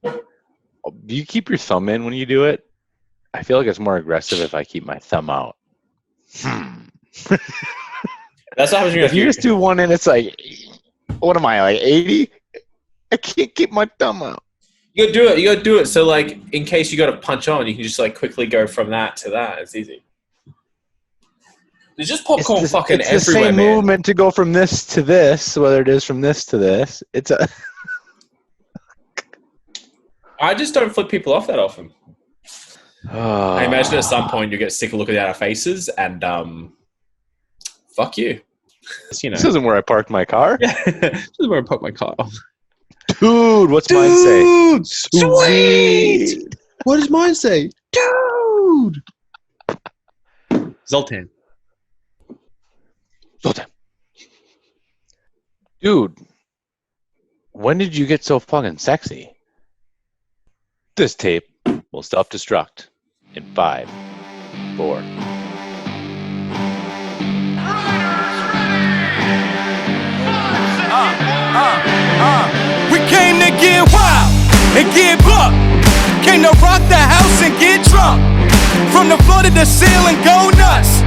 Do you keep your thumb in when you do it? I feel like it's more aggressive if I keep my thumb out. That's what happens when If you just do one in, it's like, what am I, like 80? I can't keep my thumb out. You gotta do it. You gotta do it. So, like, in case you gotta punch on, you can just like quickly go from that to that. It's easy. There's just popcorn fucking it's everywhere, the same man. movement to go from this to this, whether it is from this to this. It's a. I just don't flip people off that often. I imagine at some point you get sick of looking at our faces and fuck you. You know. This isn't where I parked my car. Yeah, this is where I parked my car. Dude, what's mine say? Dude, sweet. What does mine say? Dude. Zoltan. Dude, when did you get so fucking sexy? This tape will self-destruct in 5, 4. We came to get wild and give up. Came to rock the house and get drunk. From the floor to the ceiling, go nuts.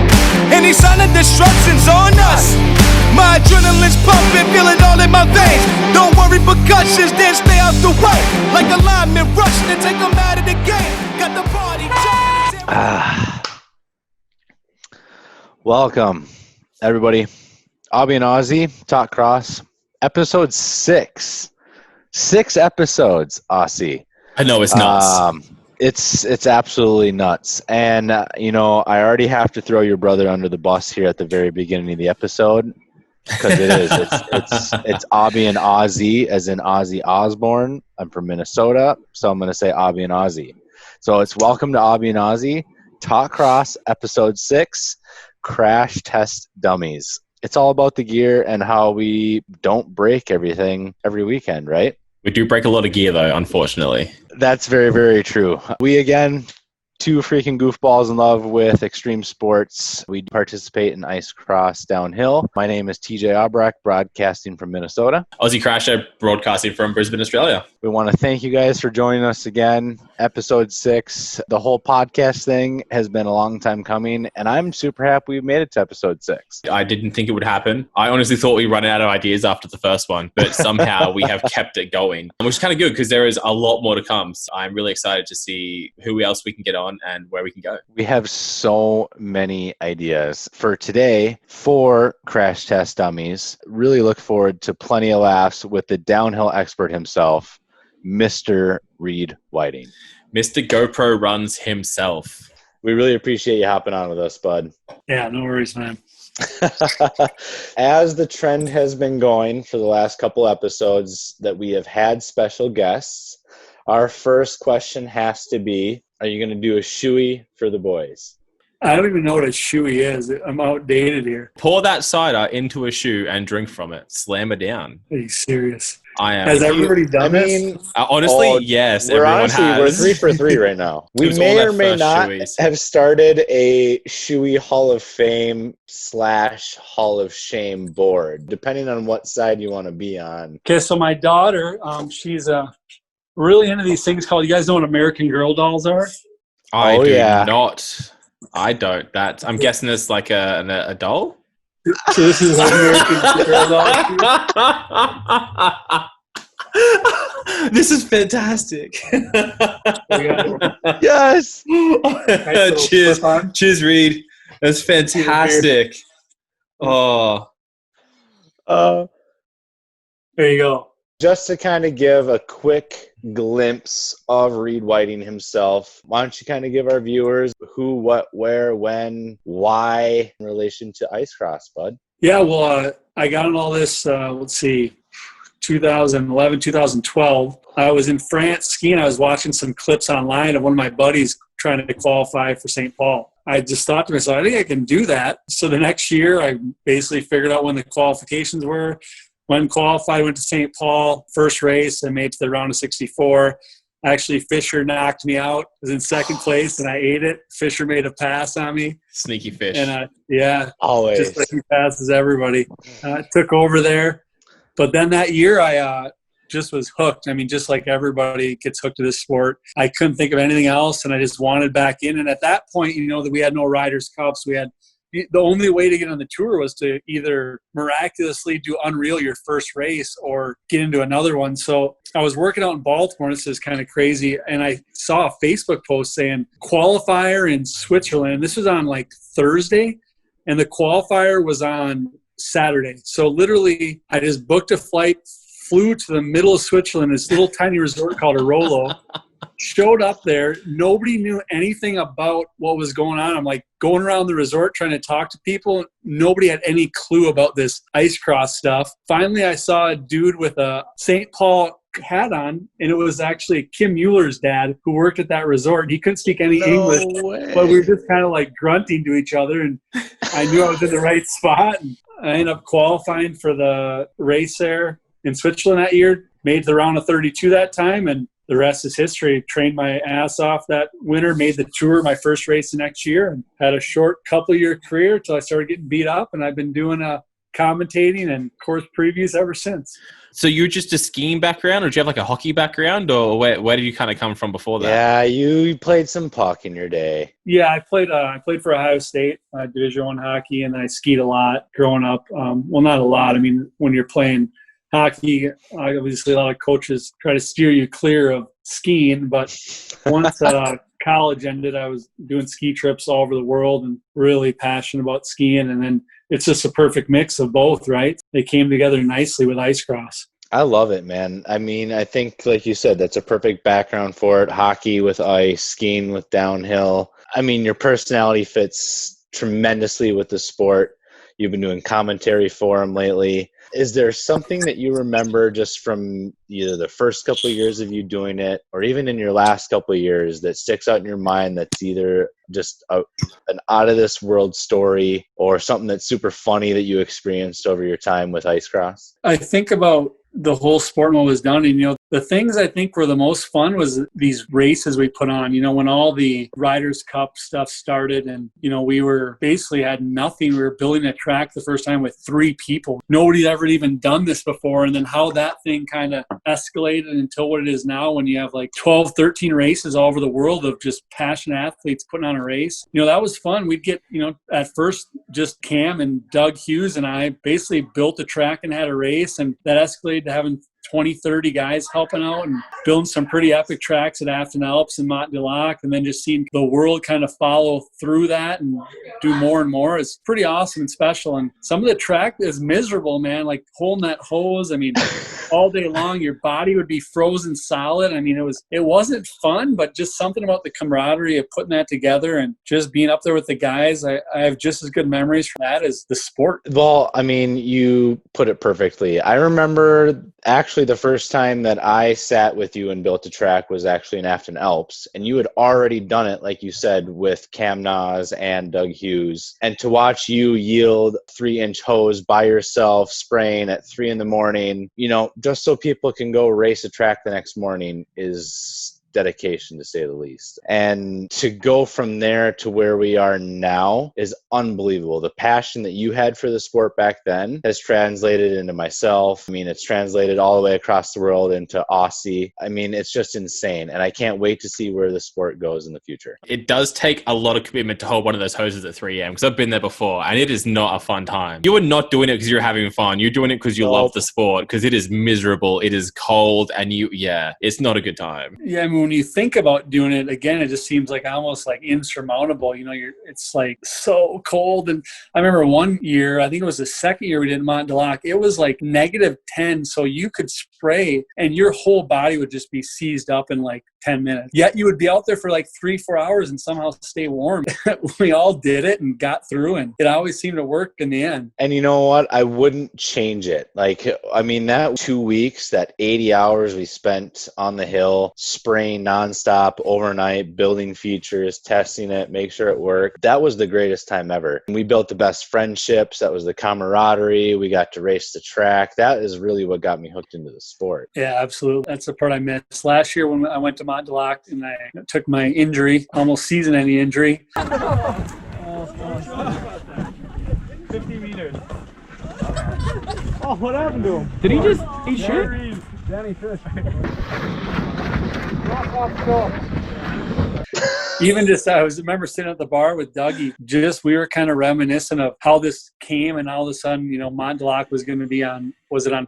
Any sign of destruction's on us. My adrenaline's pumping, feel it all in my veins. Don't worry, percussions, then stay out the way. Like a lineman rushing to take them out of the game. Got the party jumping. Welcome, everybody. AubyNAussie, Talk Cross, episode 6. 6 episodes, Aussie. I know it's nuts. It's absolutely nuts. And, you know, I already have to throw your brother under the bus here at the very beginning of the episode. Because it is. It's AubyNAussie, as in Ozzy Osbourne. I'm from Minnesota, so I'm going to say AubyNAussie. So it's welcome to AubyNAussie, Talk Cross, episode 6, Crash Test Dummies. It's all about the gear and how we don't break everything every weekend, right? We do break a lot of gear, though, unfortunately. That's very, very true. We, again, 2 freaking goofballs in love with extreme sports. We participate in ice cross downhill. My name is TJ Albrecht, broadcasting from Minnesota. Aussie Crasher, broadcasting from Brisbane, Australia. We want to thank you guys for joining us again. Episode 6. The whole podcast thing has been a long time coming, and I'm super happy we made it to episode 6. I didn't think it would happen. I honestly thought we run out of ideas after the first one, but somehow we have kept it going, which is kind of good because there is a lot more to come. So I'm really excited to see who else we can get on and where we can go. We have so many ideas for today for Crash Test Dummies. Really look forward to plenty of laughs with the downhill expert himself, Mr. Reed Whiting. Mr. GoPro runs himself. We really appreciate you hopping on with us, bud. Yeah, no worries, man. As the trend has been going for the last couple episodes that we have had special guests, our first question has to be, are you going to do a shoey for the boys? I don't even know what a shoey is. I'm outdated here. Pour that cider into a shoe and drink from it. Slam it down. Are you serious? I am. Has everybody done this? Honestly, yes. We're 3 for 3 right now. We may or may not have started a shoey Hall of Fame / Hall of Shame board, depending on what side you want to be on. Okay, so my daughter, she's really into these things called, you guys know what American Girl dolls are? I do not. I don't. I'm guessing it's like a doll? So this is American Girl doll. This is fantastic. Yes. Cheers. Cheers, Reed. That's fantastic. Oh. There you go. Just to kind of give a quick glimpse of Reed Whiting himself, why don't you kind of give our viewers who, what, where, when, why in relation to ice cross, bud? Yeah, well, I got on all this, 2011, 2012. I was in France skiing. I was watching some clips online of one of my buddies trying to qualify for St. Paul. I just thought to myself, I think I can do that. So the next year, I basically figured out when the qualifications were. When qualified, went to St. Paul, first race, I made it to the round of 64. Actually, Fisher knocked me out. I was in second place, and I ate it. Fisher made a pass on me. Sneaky fish. And, yeah, always. Just like he passes everybody. Took over there. But then that year, I just was hooked. I mean, just like everybody gets hooked to this sport. I couldn't think of anything else, and I just wanted back in. And at that point, that we had no Riders Cups. We had the only way to get on the tour was to either miraculously do unreal your first race or get into another one. So I was working out in Baltimore. This is kind of crazy. And I saw a Facebook post saying qualifier in Switzerland. This was on like Thursday, and the qualifier was on Saturday. So literally I just booked a flight, flew to the middle of Switzerland, this little tiny resort called Arolo. Showed up there. Nobody knew anything about what was going on. I'm like going around the resort trying to talk to people. Nobody had any clue about this ice cross stuff. Finally, I saw a dude with a St. Paul hat on, and it was actually Kim Mueller's dad who worked at that resort. He couldn't speak any English, but we were just kind of like grunting to each other, and I knew I was in the right spot. And I ended up qualifying for the race there in Switzerland that year, made the round of 32 that time, and the rest is history. Trained my ass off that winter, made the tour my first race the next year, and had a short couple-year career until I started getting beat up, and I've been doing commentating and course previews ever since. So you're just a skiing background, or do you have like a hockey background, or where did you kind of come from before that? Yeah, you played some puck in your day. Yeah, I played for Ohio State, Division I hockey, and I skied a lot growing up. Well, not a lot. I mean, when you're playing hockey, obviously a lot of coaches try to steer you clear of skiing, but once college ended, I was doing ski trips all over the world and really passionate about skiing. And then it's just a perfect mix of both, right? They came together nicely with ice cross. I love it, man. I mean, I think, like you said, that's a perfect background for it. Hockey with ice, skiing with downhill. I mean, your personality fits tremendously with the sport. You've been doing commentary for them lately. Is there something that you remember just from either the first couple of years of you doing it, or even in your last couple of years, that sticks out in your mind that's either just an out-of-this-world story or something that's super funny that you experienced over your time with ice cross? I think about the whole sport and what was done. And, the things I think were the most fun was these races we put on, when all the Riders Cup stuff started and, we were basically had nothing. We were building a track the first time with 3 people. Nobody had ever even done this before. And then how that thing kind of escalated until what it is now when you have like 12, 13 races all over the world of just passionate athletes putting on a race. That was fun. We'd get, at first just Cam and Doug Hughes and I basically built a track and had a race, and that escalated to having 20, 30 guys helping out and building some pretty epic tracks at Afton Alps and Mont du Lac, and then just seeing the world kind of follow through that and do more and more is pretty awesome and special. And some of the track is miserable, man, like holding that hose. I mean, all day long, your body would be frozen solid. I mean, it wasn't fun, but just something about the camaraderie of putting that together and just being up there with the guys. I have just as good memories from that as the sport. Well, I mean, you put it perfectly. I remember actually the first time that I sat with you and built a track was actually in Afton Alps, and you had already done it, like you said, with Cam Nas and Doug Hughes. And to watch you yield 3-inch hose by yourself, spraying at 3 a.m, just so people can go race a track the next morning is dedication, to say the least. And to go from there to where we are now is unbelievable. The passion that you had for the sport back then has translated into myself. I mean, it's translated all the way across the world into Aussie. I mean, it's just insane. And I can't wait to see where the sport goes in the future. It does take a lot of commitment to hold one of those hoses at 3 a.m. because I've been there before, and it is not a fun time. You are not doing it because you're having fun. You're doing it because you love the sport, because it is miserable. It is cold, and it's not a good time. Yeah, I mean, when you think about doing it again, it just seems like almost like insurmountable. It's like so cold. And I remember one year, I think it was the second year we did Mont du Lac, it was like -10. So you could spray and your whole body would just be seized up in like 10 minutes. Yet you would be out there for like 3-4 hours and somehow stay warm. We all did it and got through, and it always seemed to work in the end. And you know what? I wouldn't change it. That 2 weeks, that 80 hours we spent on the hill, spraying nonstop overnight, building features, testing it, make sure it worked. That was the greatest time ever. And we built the best friendships. That was the camaraderie. We got to race the track. That is really what got me hooked into the sport. Yeah, absolutely. That's the part I missed. Last year when I went to Mont du Lac and I took my injury, almost season-ending injury. 50 meters. Oh, what happened to him? Did he just eat shit? Danny Fish. Even just, remember sitting at the bar with Dougie, we were kind of reminiscent of how this came, and all of a sudden, Montelak was going to be on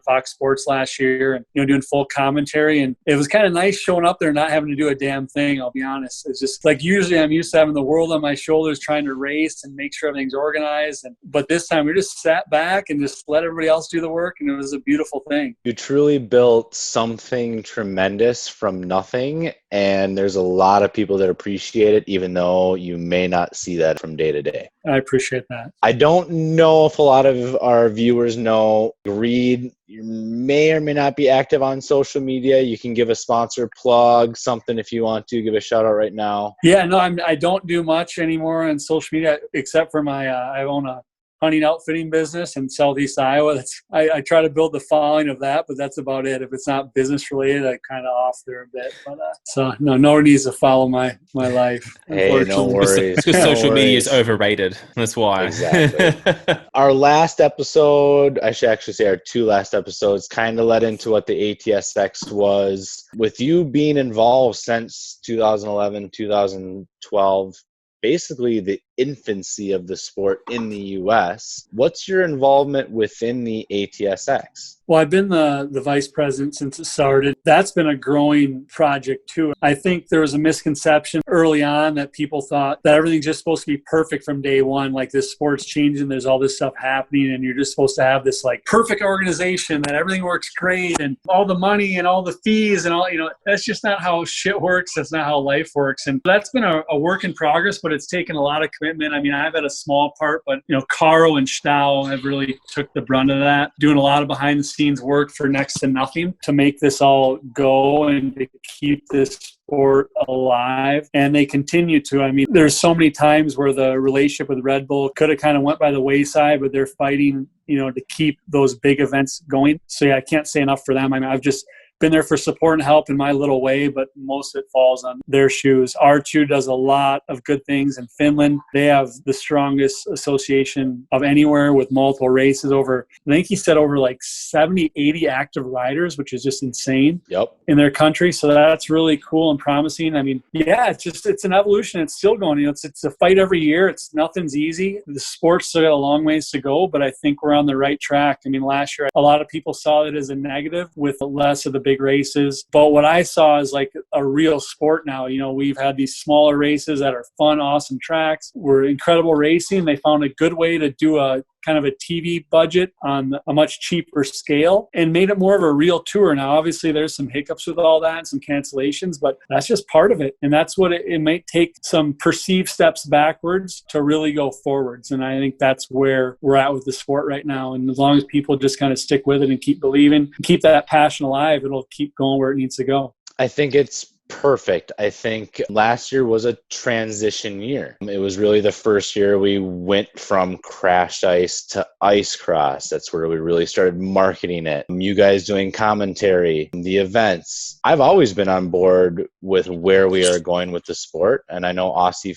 Fox Sports last year, and, doing full commentary. And it was kind of nice showing up there and not having to do a damn thing, I'll be honest. It's just like, usually I'm used to having the world on my shoulders, trying to race and make sure everything's organized. But this time we just sat back and just let everybody else do the work. And it was a beautiful thing. You truly built something tremendous from nothing. And there's a lot of people that appreciate it, even though you may not see that from day to day. I appreciate that. I don't know if a lot of our viewers know, Reed, you may or may not be active on social media. You can give a sponsor plug, something if you want to. Give a shout out right now. Yeah, no, I don't do much anymore on social media except for my, I own a hunting outfitting business in Southeast Iowa. I try to build the following of that, but that's about it. If it's not business related, I kind of off there a bit. But so no one needs to follow my life. Hey, no worries. Because social media is overrated. That's why. Exactly. Our last episode, I should actually say our two last episodes, kind of led into what the ATSX was. With you being involved since 2011, 2012, basically the infancy of the sport in the U.S. What's your involvement within the ATSX? Well, I've been the vice president since it started. That's been a growing project too. I think there was a misconception early on that people thought that everything's just supposed to be perfect from day one. Like, this sport's changing, there's all this stuff happening, and you're just supposed to have this like perfect organization that everything works great and all the money and all the fees and all, that's just not how shit works. That's not how life works. And that's been a work in progress, but it's taken a lot of commitment. I mean, I've had a small part, but Caro and Stau have really took the brunt of that, doing a lot of behind the scenes work for next to nothing to make this all go and to keep this sport alive. And they continue to. I mean, there's so many times where the relationship with Red Bull could have kind of went by the wayside, but they're fighting, to keep those big events going. So yeah, I can't say enough for them. I mean, I've just been there for support and help in my little way, but most of it falls on their shoes. R2 does a lot of good things in Finland. They have the strongest association of anywhere with multiple races over, I think he said over like 70, 80 active riders, which is just insane in their country. So that's really cool and promising. I mean, yeah, it's an evolution. It's still going, it's a fight every year. Nothing's easy. The sport's still got a long ways to go, but I think we're on the right track. I mean, last year, a lot of people saw it as a negative with less of the big races. But what I saw is like a real sport now. We've had these smaller races that are fun, awesome tracks. We're incredible racing. They found a good way to do a kind of a TV budget on a much cheaper scale and made it more of a real tour. Now, obviously, there's some hiccups with all that and some cancellations, but that's just part of it. And that's what it might take some perceived steps backwards to really go forwards. And I think that's where we're at with the sport right now. And as long as people just kind of stick with it and keep believing, keep that passion alive, it'll keep going where it needs to go. I think it's perfect. I think last year was a transition year. It was really the first year we went from crashed ice to ice cross. That's where we really started marketing it. You guys doing commentary, the events. I've always been on board with where we are going with the sport. And I know Aussie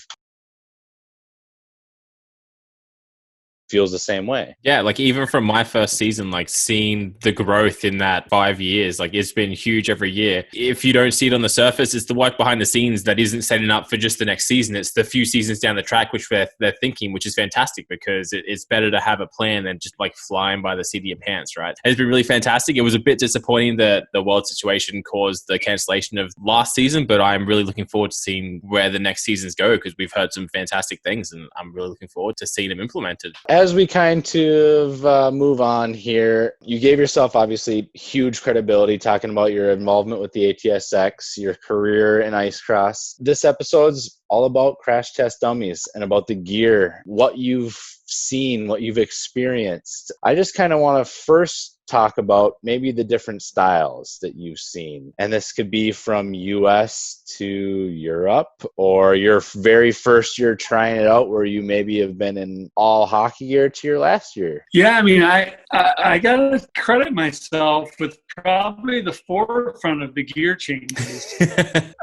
feels the same way. Yeah, like even from my first season, like seeing the growth in that 5 years, like it's been huge every year. If you don't see it on the surface, it's the work behind the scenes that isn't setting up for just the next season. It's the few seasons down the track, which they're thinking, which is fantastic because it's better to have a plan than just like flying by the seat of your pants, right? It's been really fantastic. It was a bit disappointing that the world situation caused the cancellation of last season, but I'm really looking forward to seeing where the next seasons go because we've heard some fantastic things and I'm really looking forward to seeing them implemented. As we kind of move on here, you gave yourself obviously huge credibility talking about your involvement with the ATSX, your career in ice cross. This episode's all about Crash Test Dummies and about the gear, what you've seen, what you've experienced. I just kind of want to first talk about maybe the different styles that you've seen. And this could be from US to Europe, or your very first year trying it out where you maybe have been in all hockey gear to your last year? Yeah, I mean, I got to credit myself with probably the forefront of the gear changes.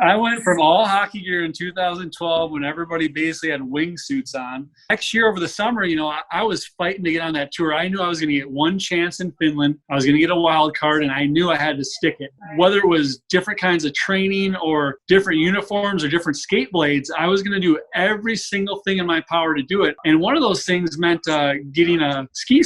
I went from all hockey gear in 2012 when everybody basically had wingsuits on. Next year over the summer, you know, I was fighting to get on that tour. I knew I was going to get one chance in Finland. I was going to get a wild card, and I knew I had to stick it. Whether it was different kinds of training or different uniforms or different skate blades, I was going to do every single thing in my power to do it. And one of those things meant getting a skin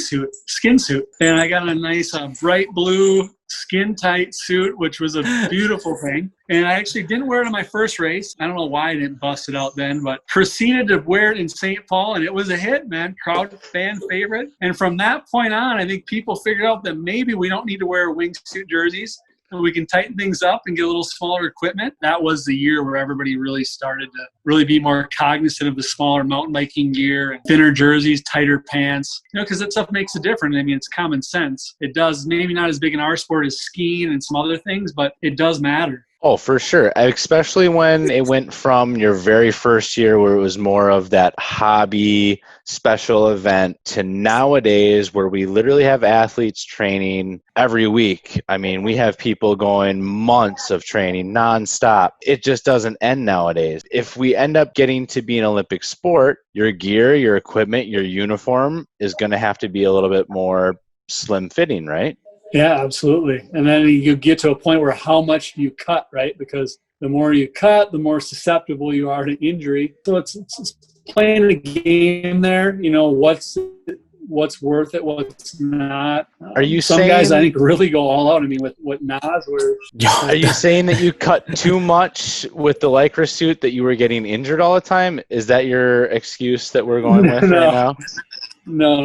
suit. And I got a nice bright blue skin tight suit, which was a beautiful thing. And I actually didn't wear it on my first race. I don't know why I didn't bust it out then, but proceeded to wear it in St. Paul, and it was a hit, man. Crowd fan favorite. And from that point on, I think people figured out that maybe we don't need to wear wingsuit jerseys. We can tighten things up and get a little smaller equipment. That was the year where everybody really started to really be more cognizant of the smaller mountain biking gear and thinner jerseys, tighter pants, you know, because that stuff makes a difference. I mean, it's common sense. It does, maybe not as big in our sport as skiing and some other things, but it does matter. Oh, for sure. Especially when it went from your very first year where it was more of that hobby special event to nowadays where we literally have athletes training every week. I mean, we have people going months of training nonstop. It just doesn't end nowadays. If we end up getting to be an Olympic sport, your gear, your equipment, your uniform is going to have to be a little bit more slim fitting, right? Yeah, absolutely. And then you get to a point where how much you cut, right? Because the more you cut, the more susceptible you are to injury. So it's playing a game there. You know, what's worth it, what's not. Are you some saying, guys, I think, really go all out? I mean, with what Nas were. Are you saying that you cut too much with the Lycra suit, that you were getting injured all the time? Is that your excuse that we're going with right now? No.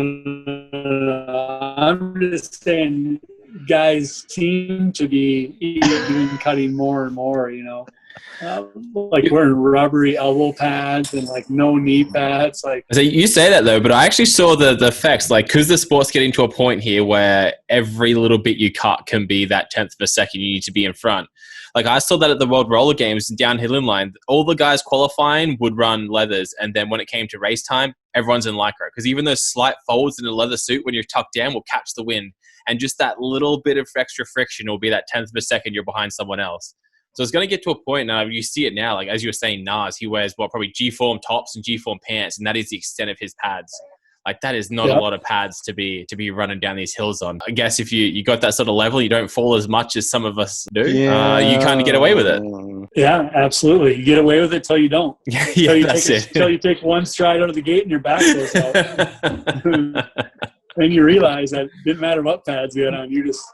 I'm just saying guys seem to be even cutting more and more, you know. Like wearing rubbery elbow pads and like no knee pads. Like, so you say that though, but I actually saw the effects, like, because the sport's getting to a point here where every little bit you cut can be that 10th of a second you need to be in front. Like, I saw that at the World Roller Games downhill inline. All the guys qualifying would run leathers, and then when it came to race time, everyone's in Lycra, because even those slight folds in a leather suit when you're tucked down will catch the wind, and just that little bit of extra friction will be that 10th of a second you're behind someone else. So it's going to get to a point now, you see it now, like as you were saying, Nas, he wears probably G-form tops and G-form pants, and that is the extent of his pads. Like, that is not a lot of pads to be running down these hills on. I guess if you got that sort of level, you don't fall as much as some of us do. Yeah. You kind of get away with it. Yeah, absolutely. You get away with it till you don't. That's it. Till you take one stride out of the gate and your back goes out. Then you realize that it didn't matter what pads you had on. You just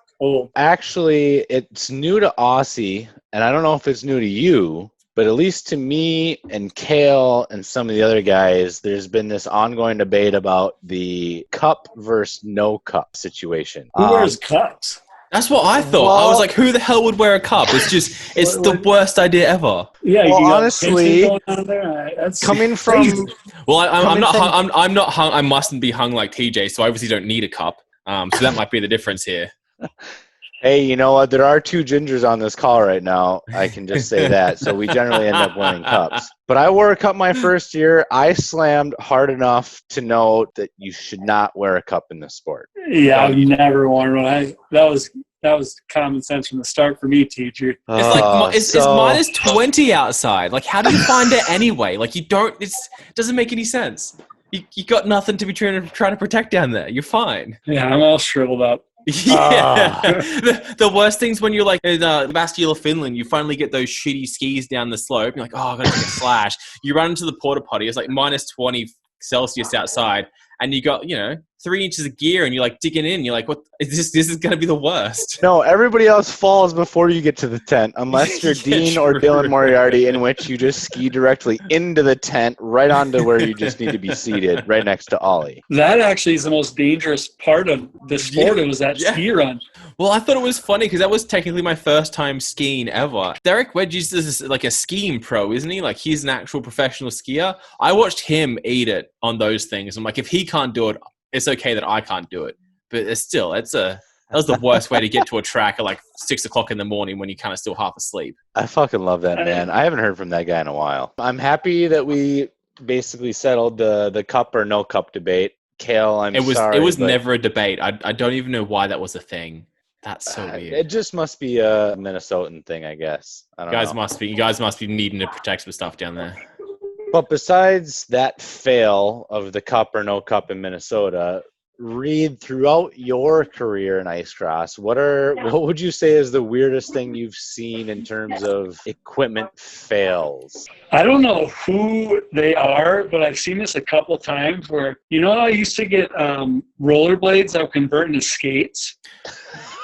Actually, it's new to Aussie, and I don't know if it's new to you, but at least to me and Kale and some of the other guys, there's been this ongoing debate about the cup versus no cup situation. Who wears cups? That's what I thought. I was like, who the hell would wear a cup? It's the worst idea ever. Yeah, well, honestly, coming from crazy. Well, I'm not hung. I mustn't be hung like TJ, so I obviously don't need a cup. So that might be the difference here. Hey, you know what? There are two gingers on this call right now. I can just say that. So we generally end up wearing cups. But I wore a cup my first year. I slammed hard enough to know that you should not wear a cup in this sport. Yeah, I've never worn one. That was common sense from the start for me, teacher. It's minus 20 outside. Like, how do you find it anyway? Like, you don't. It doesn't make any sense. You got nothing to be trying to protect down there. You're fine. Yeah, I'm all shriveled up. Yeah. The worst thing's when you're like in Bastille, Finland, you finally get those shitty skis down the slope. You're like, oh, I gotta take a slash. You run into the porta potty. It's like minus 20 Celsius outside, and you got 3 inches of gear, and you're like digging in. You're like, what is this? This is gonna be the worst. No, everybody else falls before you get to the tent, unless you're Dean or Dylan Moriarty, in which you just ski directly into the tent, right onto where you just need to be seated, right next to Ollie. That actually is the most dangerous part of the sport. It was that ski run. Well, I thought it was funny because that was technically my first time skiing ever. Derek Wedges is like a skiing pro, isn't he? Like, he's an actual professional skier. I watched him eat it on those things. I'm like, if he can't do it, it's okay that I can't do it. But it's still, that's That was the worst way to get to a track at like 6 o'clock in the morning when you're kind of still half asleep. I fucking love that, man. I haven't heard from that guy in a while. I'm happy that we basically settled the cup or no cup debate. Kale, It was sorry, never a debate. I don't even know why that was a thing. That's so weird. It just must be a Minnesotan thing, I guess. I don't know. You guys must be needing to protect some stuff down there. But besides that fail of the cup or no cup in Minnesota, Reed, throughout your career in ice cross, what would you say is the weirdest thing you've seen in terms of equipment fails? I don't know who they are, but I've seen this a couple times where, I used to get rollerblades that would convert into skates.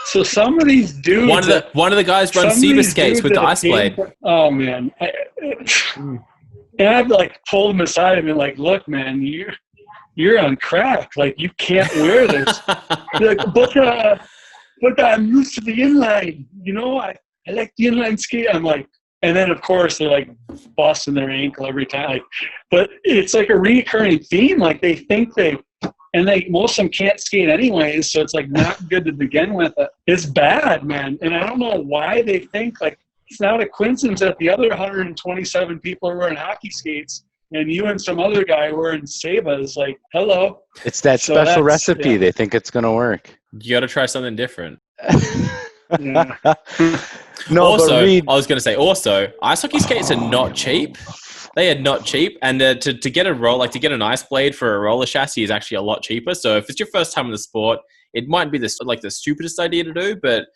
So some of these dudes, one of the guys runs Seba skates with the ice blade. Oh man, and I've like pulled them aside and been like, "Look, man, you're on crack. Like you can't wear this." Like, but I'm used to the inline. I like the inline skate. I'm like, and then of course they're like busting their ankle every time. Like, but it's like a recurring theme. Like they think most of them can't skate anyways, so it's like not good to begin with. It's bad, man. And I don't know why they think like it's not a coincidence that the other 127 people are wearing hockey skates and you and some other guy wearing Sebas. Like, hello. It's that special recipe. Yeah. They think it's going to work. You got to try something different. No, also, I was going to say, ice hockey skates are not cheap. They are not cheap, and to get to get an ice blade for a roller chassis is actually a lot cheaper. So if it's your first time in the sport, it might be the stupidest idea to do, but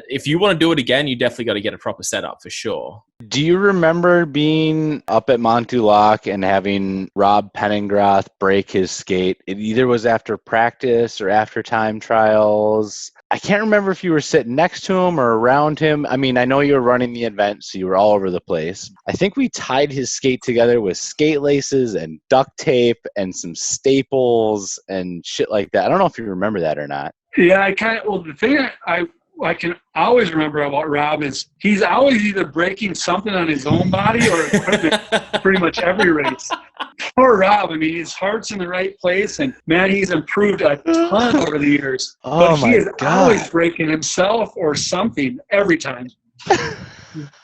if you want to do it again, you definitely got to get a proper setup for sure. Do you remember being up at Montulac and having Rob Penningroth break his skate? It either was after practice or after time trials. I can't remember if you were sitting next to him or around him. I mean, I know you were running the event, so you were all over the place. I think we tied his skate together with skate laces and duct tape and some staples and shit like that. I don't know if you remember that or not. Yeah, the thing I can always remember about Rob is he's always either breaking something on his own body or equipment pretty much every race. Poor Rob. I mean, his heart's in the right place, and man, he's improved a ton over the years. Oh, but he is always breaking himself or something every time.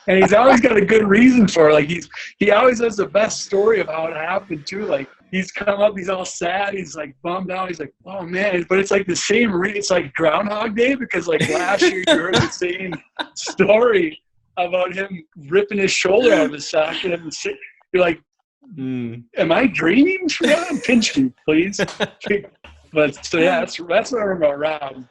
And he's always got a good reason for it. Like he always has the best story of how it happened too. Like he's come up, he's all sad, he's like bummed out. He's like, "Oh man!" But it's like the same. It's like Groundhog Day because like last year you heard the same story about him ripping his shoulder out of his socket, and you're like, "Am I dreaming? Pinch me, please." But so yeah, that's what I remember about Rob.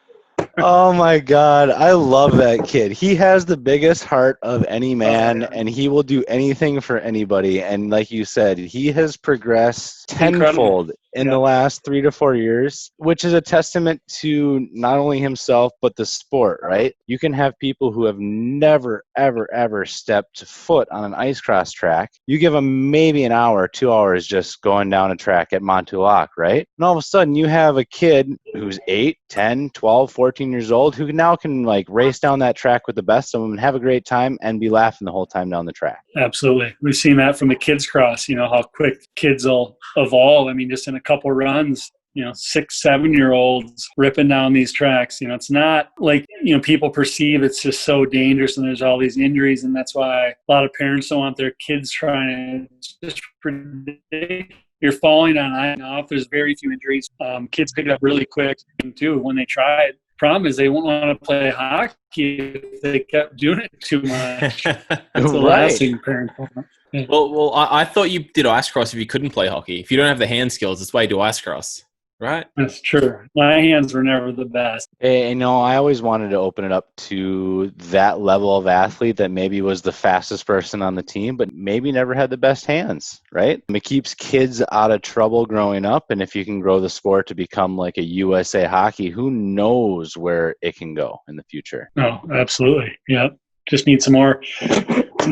Oh my God, I love that kid. He has the biggest heart of any man, and he will do anything for anybody. And like you said, he has progressed tenfold in the last 3 to 4 years, which is a testament to not only himself, but the sport, right? You can have people who have never, ever, ever stepped foot on an ice cross track. You give them maybe an hour, 2 hours just going down a track at Montulac, right? And all of a sudden you have a kid who's 8, 10, 12, 14 years old who now can like race down that track with the best of them and have a great time and be laughing the whole time down the track. Absolutely. We've seen that from the kids cross, how quick kids will evolve. I mean, just in a couple runs, 6, 7-year-olds ripping down these tracks. It's not like, people perceive it's just so dangerous and there's all these injuries. And that's why a lot of parents don't want their kids trying to just predict. You're falling on and off. There's very few injuries. Kids pick it up really quick too when they try it. Problem is they won't want to play hockey if they kept doing it too much. That's the last thing parents want. Well, I thought you did ice cross if you couldn't play hockey. If you don't have the hand skills, that's why you do ice cross, right? That's true. My hands were never the best. I always wanted to open it up to that level of athlete that maybe was the fastest person on the team, but maybe never had the best hands, right? It keeps kids out of trouble growing up, and if you can grow the sport to become like a USA hockey, who knows where it can go in the future? Oh, absolutely. Yeah. Just need some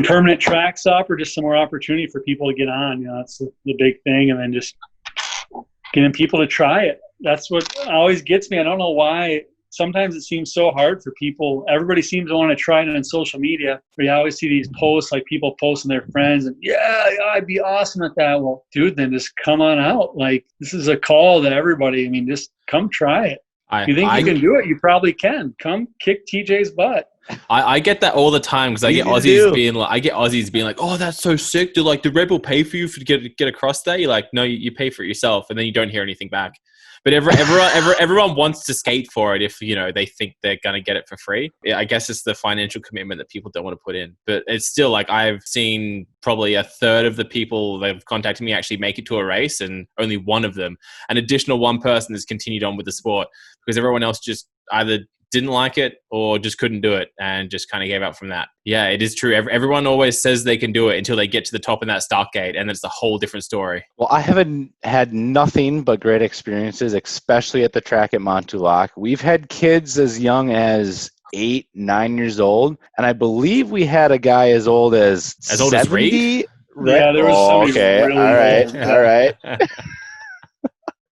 permanent track stop or just some more opportunity for people to get on. That's the big thing. And then just getting people to try it. That's what always gets me. I don't know why. Sometimes it seems so hard for people. Everybody seems to want to try it on social media. We always see these posts, like people posting their friends and I'd be awesome at that. Well, dude, then just come on out. Like this is a call to everybody. I mean, just come try it. You think you can do it? You probably can. Come kick TJ's butt. I get that all the time because I get Aussies being like, "Oh, that's so sick." Do like the Red Bull pay for you to get across there? You're like, "No, you pay for it yourself," and then you don't hear anything back. But everyone wants to skate for it if they think they're gonna get it for free. Yeah, I guess it's the financial commitment that people don't want to put in. But it's still like I've seen probably a third of the people that have contacted me actually make it to a race, and only one of them, an additional one person, has continued on with the sport because everyone else just either didn't like it or just couldn't do it and just kind of gave up from that. Yeah, it is true. Everyone always says they can do it until they get to the top in that start gate, and it's a whole different story. Well, I haven't had nothing but great experiences, especially at the track at Montulac. We've had kids as young as 8, 9 years old, and I believe we had a guy as old as 70. Reed? Yeah, there was somebody okay. really old. All right.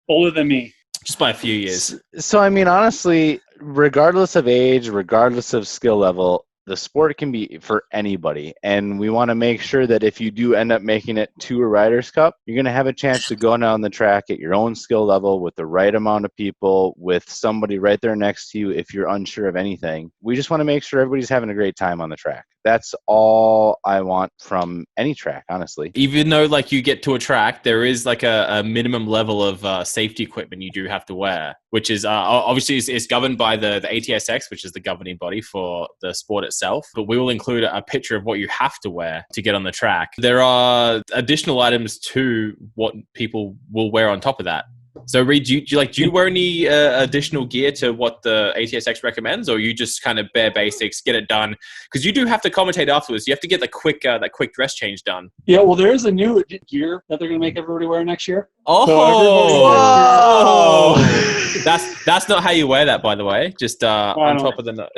Older than me. Just by a few years. So, I mean, honestly, regardless of age, regardless of skill level, the sport can be for anybody. And we want to make sure that if you do end up making it to a Riders' Cup, you're going to have a chance to go down the track at your own skill level with the right amount of people, with somebody right there next to you if you're unsure of anything. We just want to make sure everybody's having a great time on the track. That's all I want from any track, honestly. Even though like you get to a track, there is like a minimum level of safety equipment you do have to wear, which is obviously is governed by the ATSX, which is the governing body for the sport itself. But we will include a picture of what you have to wear to get on the track. There are additional items to what people will wear on top of that. So, Reed, do you wear any additional gear to what the ATSX recommends, or you just kind of bare basics, get it done? Because you do have to commentate afterwards. You have to get the quick dress change done. Yeah, well, there is a new gear that they're going to make everybody wear next year. Oh, that's not how you wear that, by the way. Just on top of the.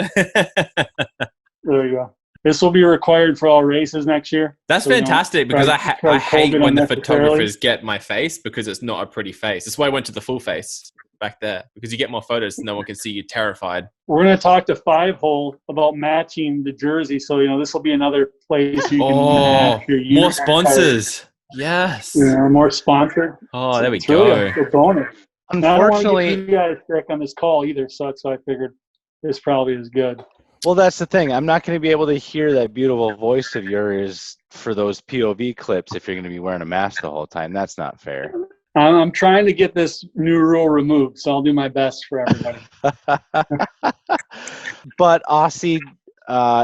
There you go. This will be required for all races next year. That's fantastic because I hate when the photographers get my face because it's not a pretty face. That's why I went to the full face back there, because you get more photos and no one can see you terrified. We're going to talk to 5-Hole about matching the jersey. So, this will be another place you can match your more sponsors. Yes. More sponsored. Oh, there we go. Really a bonus. Unfortunately, I don't want to get you guys sick on this call either, so I figured this probably is good. Well, that's the thing. I'm not going to be able to hear that beautiful voice of yours for those POV clips if you're going to be wearing a mask the whole time. That's not fair. I'm trying to get this new rule removed, so I'll do my best for everybody. But Aussie,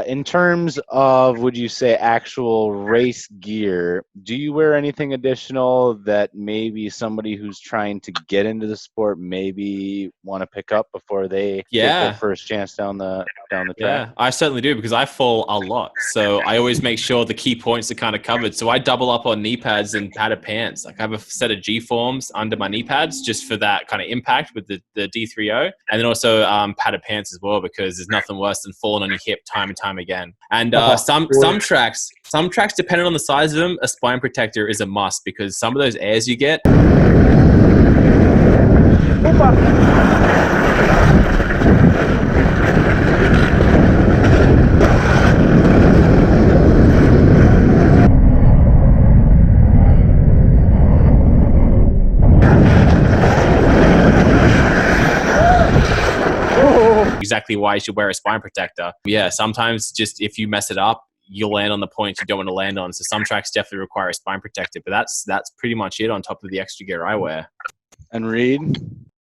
in terms of, would you say, actual race gear, do you wear anything additional that maybe somebody who's trying to get into the sport maybe want to pick up before they take their first chance down the track? Yeah, I certainly do, because I fall a lot. So I always make sure the key points are kind of covered. So I double up on knee pads and padded pants. Like I have a set of G-forms under my knee pads just for that kind of impact with the D3O. And then also padded pants as well, because there's nothing worse than falling on your hip time and time again. And some tracks, depending on the size of them, a spine protector is a must, because some of those airs you get. Exactly why you should wear a spine protector. Yeah, sometimes just if you mess it up, you'll land on the points you don't want to land on. So some tracks definitely require a spine protector, but that's pretty much it on top of the extra gear I wear. And Reed?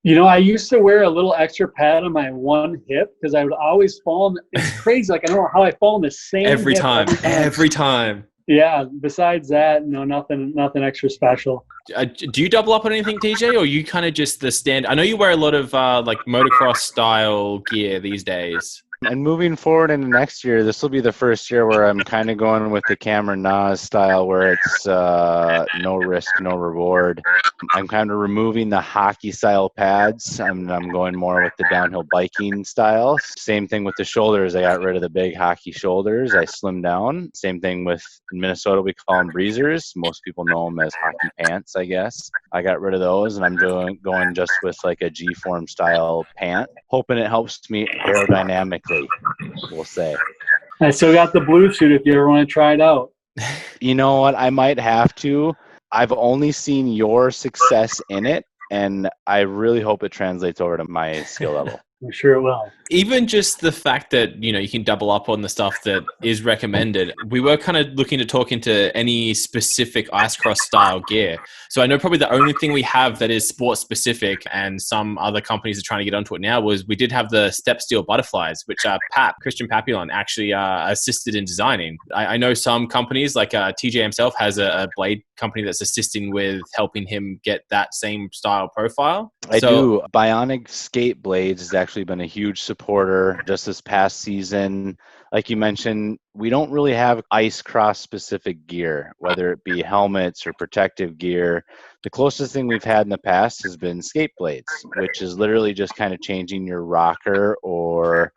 I used to wear a little extra pad on my one hip because I would always fall. It's crazy. Like I don't know how I fall in the same every time. Yeah. Besides that, nothing extra special. Do you double up on anything, TJ, or you kind of just the stand? I know you wear a lot of like motocross style gear these days. And moving forward into next year, this will be the first year where I'm kind of going with the Cameron Nas style, where it's no risk, no reward. I'm kind of removing the hockey style pads. I'm going more with the downhill biking style. Same thing with the shoulders. I got rid of the big hockey shoulders. I slimmed down. Same thing with, in Minnesota, we call them breezers. Most people know them as hockey pants, I guess. I got rid of those, and I'm going just with like a G-form style pant, hoping it helps me aerodynamically, we'll say. I still got the blue suit if you ever want to try it out. You know what? I might have to. I've only seen your success in it, and I really hope it translates over to my skill level. I'm sure it will. Even just the fact that, you can double up on the stuff that is recommended. We were kind of looking to talk into any specific ice cross style gear. So I know probably the only thing we have that is sports specific, and some other companies are trying to get onto it now, was we did have the step steel butterflies, which Christian Papillon actually assisted in designing. I know some companies like TJ himself has a blade company that's assisting with helping him get that same style profile. I do. Bionic skate blades has actually been a huge supporter just this past season. Like you mentioned, we don't really have ice cross specific gear, whether it be helmets or protective gear. The closest thing we've had in the past has been skate blades, which is literally just kind of changing your rocker or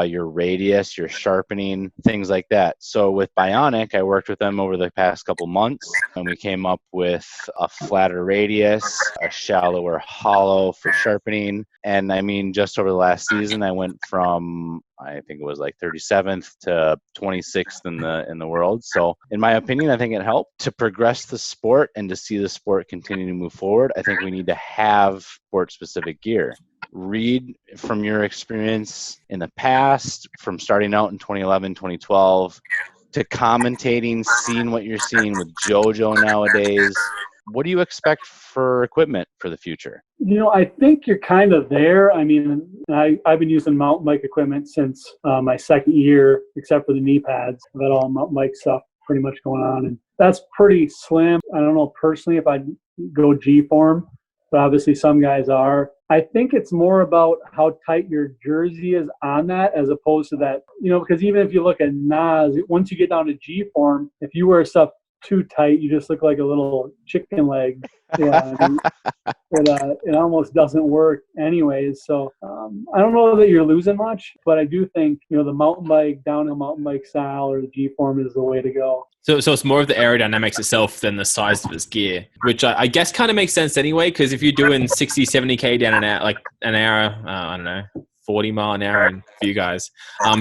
your radius, your sharpening, things like that. So with Bionic, I worked with them over the past couple months, and we came up with a flatter radius, a shallower hollow for sharpening. And I mean, just over the last season, I went from, I think it was like 37th to 26th in the world. So in my opinion, I think it helped to progress the sport and to see the sport continue to move forward. I think we need to have sport specific gear. Reed, from your experience in the past, from starting out in 2011, 2012, to commentating, seeing what you're seeing with JoJo nowadays, what do you expect for equipment for the future? I think you're kind of there. I mean, I've been using mountain bike equipment since my second year, except for the knee pads. I've had all mountain bike stuff pretty much going on, and that's pretty slim. I don't know personally if I'd go G-form, but obviously some guys are. I think it's more about how tight your jersey is on that, as opposed to that, because even if you look at Nas, once you get down to G-form, if you wear stuff too tight, you just look like a little chicken leg. Yeah, I mean, it almost doesn't work anyways. So I don't know that you're losing much, but I do think the mountain bike, downhill mountain bike style or the G-form is the way to go. So it's more of the aerodynamics itself than the size of its gear, which I guess kind of makes sense anyway, because if you're doing 60, 70K down an hour, I don't know, 40 mile an hour and for you guys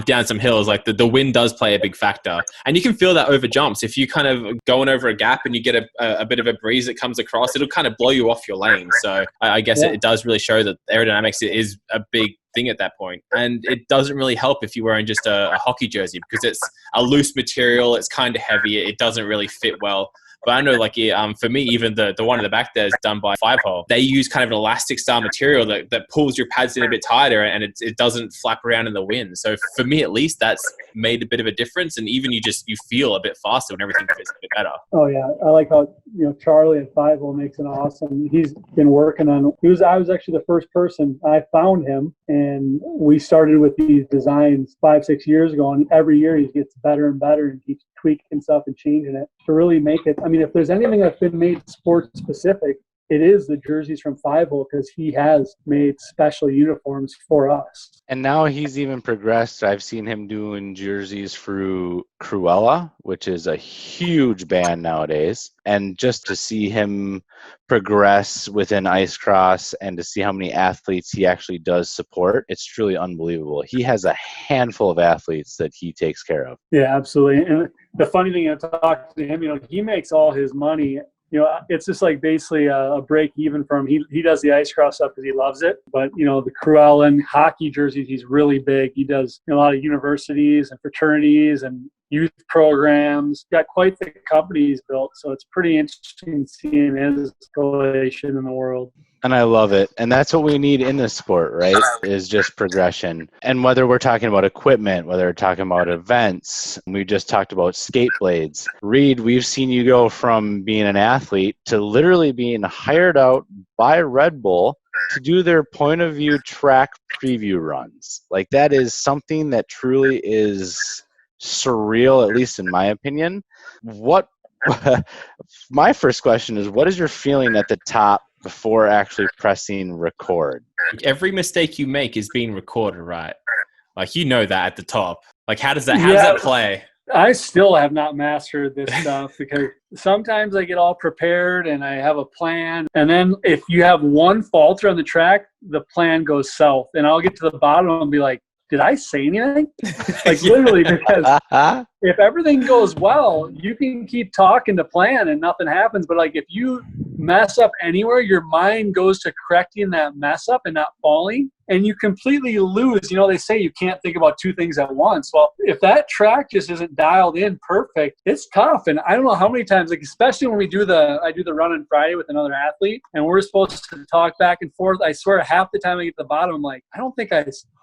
down some hills, like the wind does play a big factor, and you can feel that over jumps. If you kind of going over a gap and you get a bit of a breeze that comes across, it'll kind of blow you off your lane. So I guess it does really show that aerodynamics is a big thing at that point. And it doesn't really help if you're wearing just a hockey jersey, because it's a loose material, it's kind of heavy, it doesn't really fit well. But I know, like, for me, even the one in the back there is done by 5-hole. They use kind of an elastic style material that pulls your pads in a bit tighter, and it doesn't flap around in the wind. So for me, at least, that's made a bit of a difference. And even you feel a bit faster when everything fits a bit better. Oh yeah, I like how Charlie at 5-hole makes an awesome. He's been working on. I was actually the first person. I found him, and we started with these designs 5-6 years ago. And every year he gets better and better and keeps tweaking stuff and changing it to really make it. I mean, if there's anything that's been made sports specific, it is the jerseys from 5-hole, because he has made special uniforms for us. And now he's even progressed. I've seen him doing jerseys through Cruella, which is a huge band nowadays. And just to see him progress within Ice Cross and to see how many athletes he actually does support, it's truly unbelievable. He has a handful of athletes that he takes care of. Yeah, absolutely. And the funny thing, I talked to him, he makes all his money. It's just like basically a break even from he does the ice cross stuff because he loves it. But, the Cruellen hockey jerseys, he's really big. He does a lot of universities and fraternities and youth programs. Got quite the company he's built. So it's pretty interesting seeing his escalation in the world. And I love it. And that's what we need in this sport, right? Is just progression. And whether we're talking about equipment, whether we're talking about events, we just talked about skate blades. Reed, we've seen you go from being an athlete to literally being hired out by Red Bull to do their point of view track preview runs. Like, that is something that truly is surreal, at least in my opinion. My first question is, what is your feeling at the top before actually pressing record? Every mistake you make is being recorded, right? Like, that at the top. Like, how does that play? I still have not mastered this stuff, because sometimes I get all prepared and I have a plan. And then if you have one falter on the track, the plan goes south. And I'll get to the bottom and be like, did I say anything? Like, literally, because if everything goes well, you can keep talking to plan and nothing happens. But like, if you mess up anywhere, your mind goes to correcting that mess up and not falling, and you completely lose. You know, they say you can't think about two things at once. Well, if that track just isn't dialed in perfect, it's tough. And I don't know how many times, like, especially when I do the run on Friday with another athlete, and we're supposed to talk back and forth. I swear, half the time I get to the bottom, I'm like, I don't think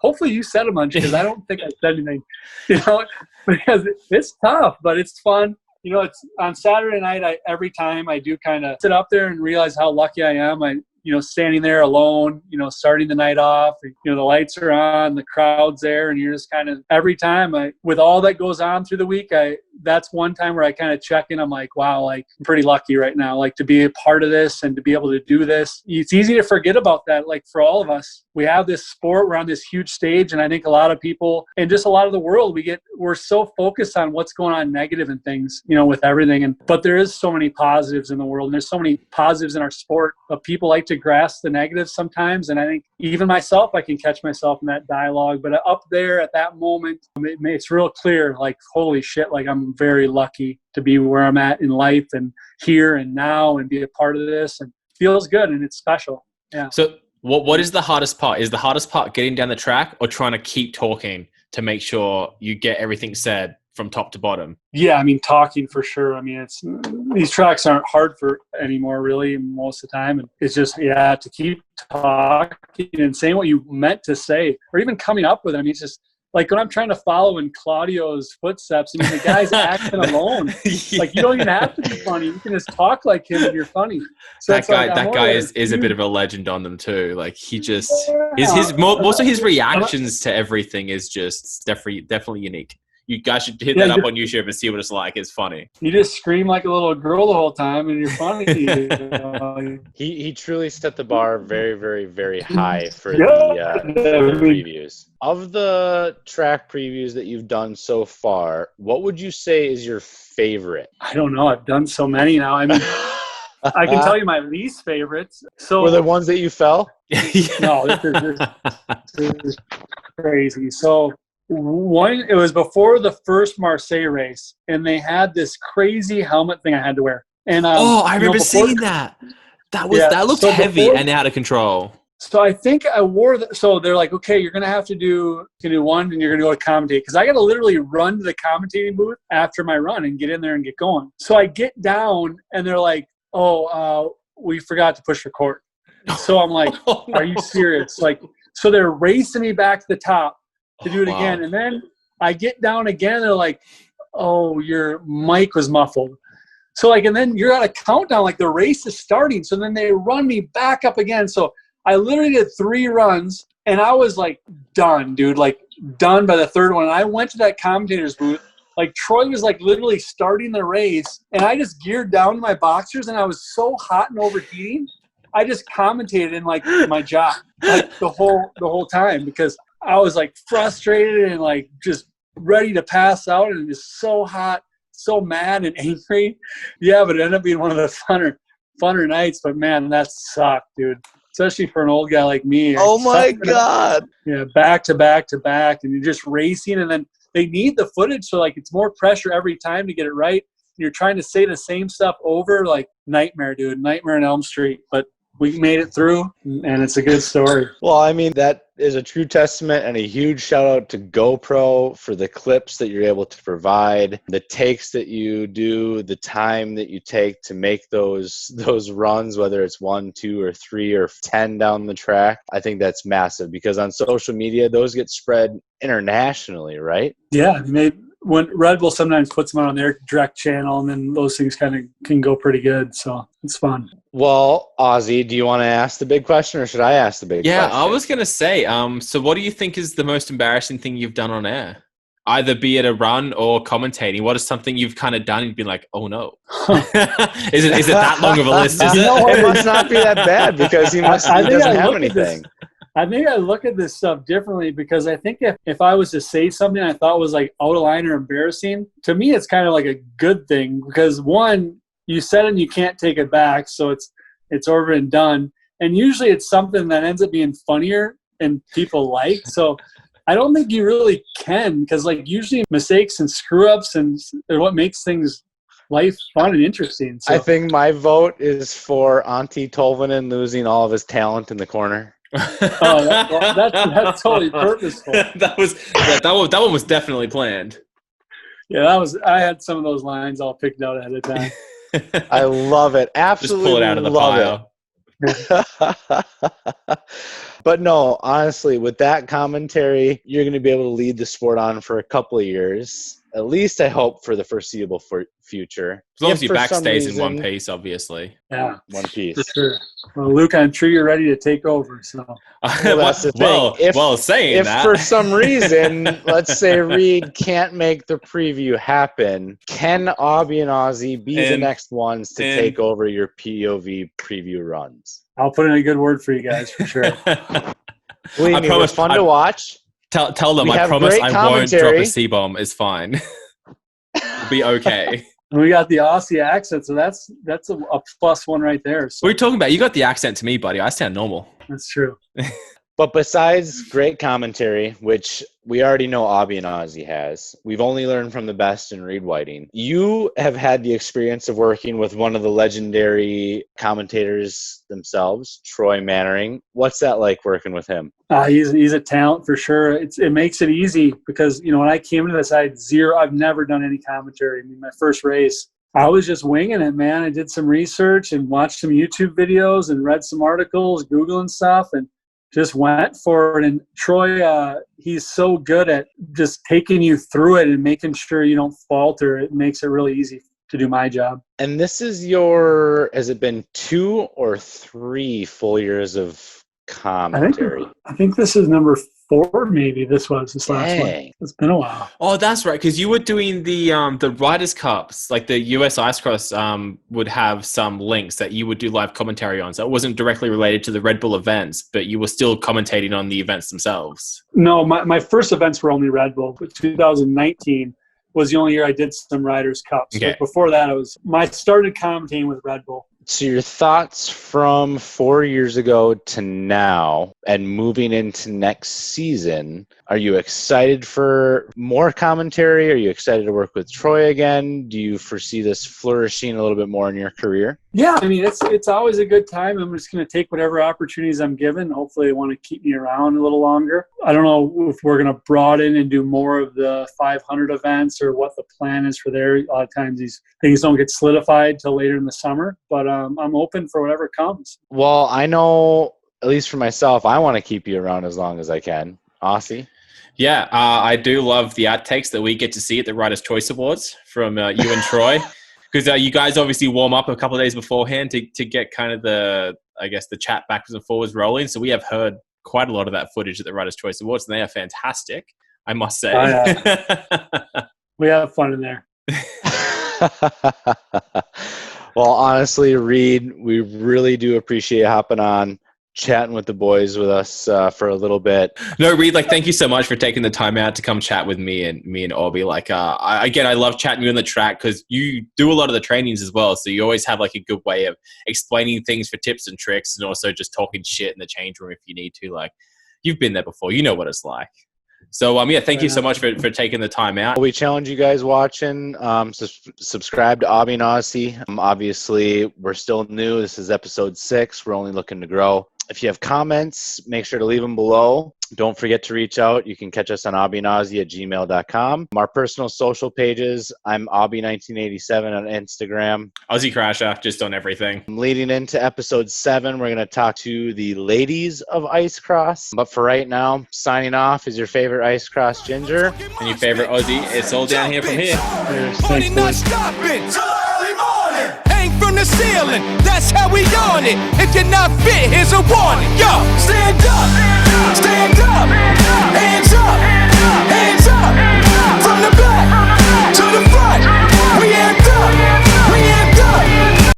hopefully you said a bunch, because I don't think I said anything, you know, because it's tough, but it's fun. You know, it's on Saturday night, every time I do kind of sit up there and realize how lucky I am. Standing there alone, starting the night off, the lights are on, the crowd's there, and you're just kind of, every time with all that goes on through the week, that's one time where I kind of check in. I'm like, wow, like, I'm pretty lucky right now, like, to be a part of this and to be able to do this. It's easy to forget about that. Like, for all of us, we have this sport, we're on this huge stage, and I think a lot of people and just a lot of the world, we're so focused on what's going on negative and things, with everything. But there is so many positives in the world, and there's so many positives in our sport, but people like to grasp the negatives sometimes. And I think even myself, I can catch myself in that dialogue, but up there at that moment, it's real clear, like, holy shit, like, I'm very lucky to be where I'm at in life and here and now and be a part of this, and it feels good and it's special. Yeah. So what is the hardest part? Is the hardest part getting down the track or trying to keep talking to make sure you get everything said from top to bottom? Yeah, I mean, talking for sure. I mean, these tracks aren't hard for anymore, really, most of the time. And it's just, to keep talking and saying what you meant to say, or even coming up with it. I mean, it's just like when I'm trying to follow in Claudio's footsteps, I mean, the guy's acting alone. Yeah. Like, you don't even have to be funny. You can just talk like him and you're funny. So that guy is a bit of a legend on them too. Like, he just most of his reactions to everything is just definitely unique. You guys should hit that up on YouTube and see what it's like. It's funny. You just scream like a little girl the whole time, and you're funny. He truly set the bar very, very, very high for the previews. Of the track previews that you've done so far, what would you say is your favorite? I don't know. I've done so many now. I mean, I can tell you my least favorites. So were the ones that you fell? No, this is crazy. So it was before the first Marseille race, and they had this crazy helmet thing I had to wear. And I remember seeing that. That looked heavy and out of control. So I think I wore so they're like, okay, you're gonna have to do one, and you're gonna go to commentate, because I gotta literally run to the commentating booth after my run and get in there and get going. So I get down, and they're like, we forgot to push record. So I'm like, Are you serious? Like, so they're racing me back to the top to do it again. And then I get down again, and they're like, your mic was muffled. So like, and then you're at a countdown, like the race is starting. So then they run me back up again. So I literally did 3 runs, and I was like done, dude, like done by the third one. And I went to that commentator's booth. Like, Troy was like literally starting the race, and I just geared down to my boxers, and I was so hot and overheating. I just commentated in like my job, like the whole time, because I was like frustrated and like just ready to pass out, and just so hot, so mad and angry. Yeah, but it ended up being one of the funner nights. But man, that sucked, dude. Especially for an old guy like me. Oh my God. Yeah, back to back to back, and you're just racing, and then they need the footage, so like it's more pressure every time to get it right. You're trying to say the same stuff over, like nightmare, dude. Nightmare on Elm Street. But we made it through, and it's a good story. Well, I mean, that is a true testament, and a huge shout out to GoPro for the clips that you're able to provide, the takes that you do, the time that you take to make those runs, whether it's 1, 2, or 3, or 10 down the track. I think that's massive, because on social media, those get spread internationally, right? Yeah, when Red Bull sometimes puts them on their direct channel, and then those things kind of can go pretty good. So it's fun. Well, Ozzy, do you want to ask the big question, or should I ask the big question? Yeah, I was going to say, so what do you think is the most embarrassing thing you've done on air? Either be it a run or commentating. What is something you've kind of done and been like, oh no? Is it that long of a list? Is it? No, it must not be that bad, because he doesn't have anything. I think I look at this stuff differently, because I think if I was to say something I thought was like out of line or embarrassing, to me it's kind of like a good thing, because one, you said it and you can't take it back, so it's over and done. And usually it's something that ends up being funnier and people like. So I don't think you really can, because like usually mistakes and screw ups and what makes things life fun and interesting. So. I think my vote is for Auntie Tolvanen losing all of his talent in the corner. That's totally purposeful. that one was definitely planned. Yeah, I had some of those lines all picked out ahead of time. I love it. Absolutely. Just pull it out of the pile. But no, honestly, with that commentary, you're going to be able to lead the sport on for a couple of years. At least I hope for the foreseeable future. As long as your back stays in one piece, obviously. Yeah. One piece. For sure. Well, Luke, I'm sure you're ready to take over. So. Well, that's the thing. If for some reason, let's say Reed can't make the preview happen, can AubyNAussie be the next ones to take over your POV preview runs? I'll put in a good word for you guys, for sure. Believe me, it's fun to watch. Tell them, I promise I won't drop a C-bomb. It's fine. It'll be okay. We got the Aussie accent, so that's a plus one right there. So. What are you talking about? You got the accent to me, buddy. I sound normal. That's true. But besides great commentary, which we already know AubyNAussie has, we've only learned from the best in Reed Whiting. You have had the experience of working with one of the legendary commentators themselves, Troy Mannering. What's that like working with him? He's a talent for sure. It makes it easy because, when I came into this, I've never done any commentary. I mean, my first race, I was just winging it, man. I did some research and watched some YouTube videos and read some articles, Googling stuff, and just went for it. And Troy, he's so good at just taking you through it and making sure you don't falter. It makes it really easy to do my job. And this is has it been 2 or 3 full years of commentary? I think this is number 4, maybe. This last one. It's been a while. Oh, that's right, because you were doing the Riders' Cups, like the US Ice Cross would have some links that you would do live commentary on. So it wasn't directly related to the Red Bull events, but you were still commentating on the events themselves. No, my first events were only Red Bull, but 2019 was the only year I did some Riders' Cups. Okay. But before that, I started commentating with Red Bull. So your thoughts from 4 years ago to now and moving into next season, are you excited for more commentary? Are you excited to work with Troy again? Do you foresee this flourishing a little bit more in your career? Yeah, I mean, it's always a good time. I'm just going to take whatever opportunities I'm given. Hopefully they want to keep me around a little longer. I don't know if we're going to broaden and do more of the 500 events or what the plan is for there. A lot of times these things don't get solidified till later in the summer, but I'm open for whatever comes. Well, I know, at least for myself, I want to keep you around as long as I can. Aussie? Yeah, I do love the outtakes that we get to see at the Writers' Choice Awards from you and Troy. Because you guys obviously warm up a couple of days beforehand to get kind of the chat backwards and forwards rolling. So we have heard quite a lot of that footage at the Writers' Choice Awards, and they are fantastic, I must say. We have fun in there. Well, honestly, Reed, we really do appreciate hopping on, chatting with the boys with us for a little bit. No, Reed, thank you so much for taking the time out to come chat with me and Auby. I love chatting you on the track because you do a lot of the trainings as well. So you always have a good way of explaining things for tips and tricks, and also just talking shit in the change room if you need to. You've been there before. You know what it's like. So, thank you so much for taking the time out. We challenge you guys watching, subscribe to AubyNAussie. Obviously, we're still new. This is episode 6. We're only looking to grow. If you have comments, make sure to leave them below. Don't forget to reach out. You can catch us on AubyNAussie@gmail.com. Our personal social pages, I'm Auby1987 on Instagram. Aussie Crasher, just on everything. Leading into episode 7, we're going to talk to the ladies of Ice Cross. But for right now, signing off is your favorite Ice Cross Ginger. And your favorite Aussie. It's all down here from here. Money not stopping till early morning. Hang from the ceiling, that's how we on it. If you're not fit, here's a warning.